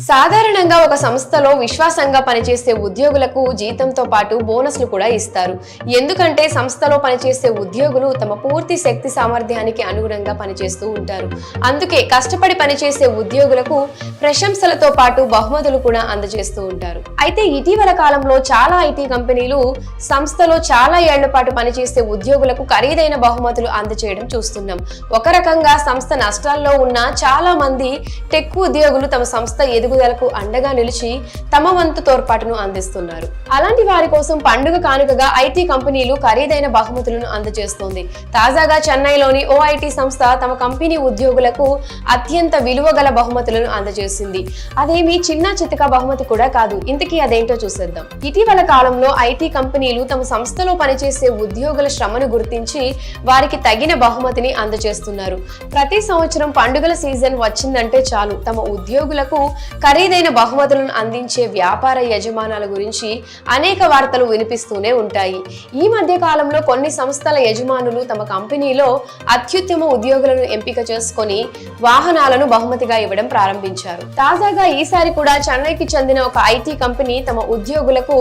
సాధారణంగా ఒక సంస్థలో విశ్వాసంగా పనిచేసే ఉద్యోగులకు జీతంతో పాటు బోనస్లు కూడా ఇస్తారు. ఎందుకంటే సంస్థలో పనిచేసే ఉద్యోగులు తమ పూర్తి శక్తి సామర్థ్యానికి అనుగుణంగా పనిచేస్తూ ఉంటారు. అందుకే కష్టపడి పనిచేసే ఉద్యోగులకు ప్రశంసలతో పాటు బహుమతులు కూడా అందజేస్తూ ఉంటారు. అయితే ఇటీవల కాలంలో చాలా ఐటీ కంపెనీలు సంస్థలో చాలా ఏళ్ల పాటు పనిచేసే ఉద్యోగులకు ఖరీదైన బహుమతులు అందజేయడం చూస్తున్నాం. ఒక రకంగా సంస్థ నష్టాల్లో ఉన్న చాలా మంది టెక్ ఉద్యోగులు తమ సంస్థ ఎదుగుదలకు అండగా నిలిచి తమ వంతు తోడ్పాటును అందిస్తున్నారు. అలాంటి వారి కోసం పండుగ కానుకగా ఐటీ కంపెనీలు ఖరీదైన బహుమతులను అందజేస్తోంది. తాజాగా చెన్నైలోని ఓ ఐటీ సంస్థ తమ కంపెనీ ఉద్యోగులకు అత్యంత విలువ గల బహుమతులను అందజేసింది. అదేమి చిన్న చితక బహుమతి కూడా కాదు. ఇంతకీ అదేంటో చూసేద్దాం. ఇటీవల కాలంలో ఐటీ కంపెనీలు తమ సంస్థలో పనిచేసే ఉద్యోగుల శ్రమను గుర్తించి వారికి తగిన బహుమతిని అందజేస్తున్నారు. ప్రతి సంవత్సరం పండుగల సీజన్ వచ్చిందంటే చాలు తమ ఉద్యోగులకు ఖరీదైన బహుమతులను అందించే వ్యాపార యజమానుల గురించి అనేక వార్తలు వినిపిస్తూనే ఉంటాయి. ఈ మధ్య కాలంలో కొన్ని సంస్థల యజమానులు తమ కంపెనీలో అత్యుత్తమ ఉద్యోగులను ఎంపిక చేసుకొని వాహనాలను బహుమతిగా ఇవ్వడం ప్రారంభించారు. తాజాగా ఈసారి కూడా చెన్నైకి చెందిన ఒక ఐటీ కంపెనీ తమ ఉద్యోగులకు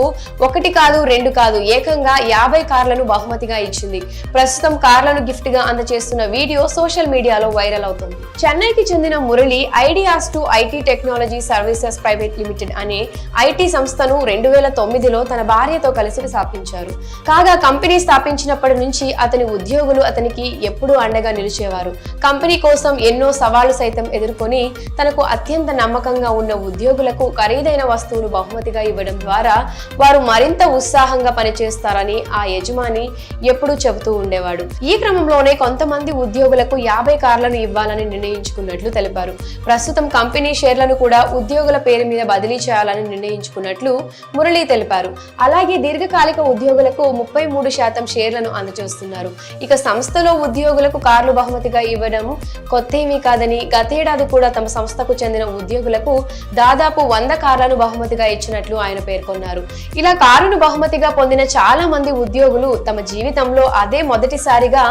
1 కాదు 2 కాదు ఏకంగా 50 కార్లను బహుమతిగా ఇచ్చింది. ప్రస్తుతం కార్లను గిఫ్ట్ గా అందజేస్తున్న వీడియో సోషల్ మీడియాలో వైరల్ అవుతుంది. చెన్నైకి చెందిన Murali ideas to IT technology services private limited అనే ఐటీ సంస్థను 2009లో తన భార్యతో కలిసి స్థాపించారు. కాగా కంపెనీ స్థాపించినప్పటి నుంచి అతని ఉద్యోగులు అతనికి ఎప్పుడూ అండగా నిలిచేవారు. కంపెనీ కోసం ఎన్నో సవాళ్లు సైతం ఎదుర్కొని తనకు అత్యంత నమ్మకంగా ఉన్న ఉద్యోగులకు ఖరీదైన వస్తువులు బహుమతిగా ఇవ్వడం ద్వారా వారు మరింత ఉత్సాహంగా పనిచేస్తారని ఆ యజమాని ఎప్పుడూ చెబుతూ ఉండేవాడు. ఈ క్రమంలోనే కొంతమంది ఉద్యోగులకు 50 కార్లను ఇవ్వాలని నిర్ణయించుకున్నట్లు తెలిపారు. ప్రస్తుతం కంపెనీ షేర్లను కూడా ఉద్యోగుల పేరు మీద బదిలీ చేయాలని నిర్ణయించుకున్నట్లు మురళి తెలిపారు. అలాగే దీర్ఘకాలిక ఉద్యోగులకు 33% షేర్లను అందజేస్తున్నారు. ఇక సంస్థలో ఉద్యోగులకు కార్లు బహుమతిగా ఇవ్వడం కొత్తేమీ కాదని గతేడాది కూడా తమ సంస్థకు చెందిన ఉద్యోగులకు దాదాపు 100 కార్లను బహుమతిగా ఇచ్చినట్లు ఆయన పేర్కొన్నారు. ఇలా కారును బహుమతిగా పొందిన చాలా మంది ఉద్యోగులు తమ జీవితంలో అదే మొదటిసారిగా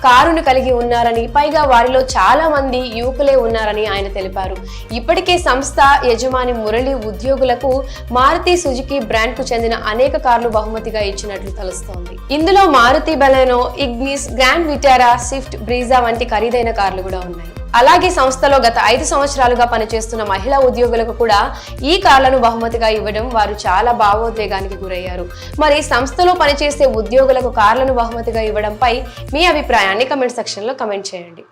కారును కలిగి ఉన్నారని, పైగా వారిలో చాలా మంది యువకులే ఉన్నారని ఆయన తెలిపారు. ఇప్పటికే సంస్థ యజమాని మురళి ఉద్యోగులకు మారుతి సుజుకి బ్రాండ్ కు చెందిన అనేక కార్లు బహుమతిగా ఇచ్చినట్లు తెలుస్తోంది. ఇందులో Maruti Baleno, Ignis, Grand Vitara, Swift, Brezza వంటి ఖరీదైన కార్లు కూడా ఉన్నాయి. అలాగే సంస్థలో గత 5 సంవత్సరాలుగా పనిచేస్తున్న మహిళా ఉద్యోగులకు కూడా ఈ కార్లను బహుమతిగా ఇవ్వడం వారు చాలా భావోద్వేగానికి గురయ్యారు. మరి సంస్థలో పనిచేసే ఉద్యోగులకు కార్లను బహుమతిగా ఇవ్వడంపై మీ అభిప్రాయాన్ని కమెంట్ సెక్షన్ లో కమెంట్ చేయండి.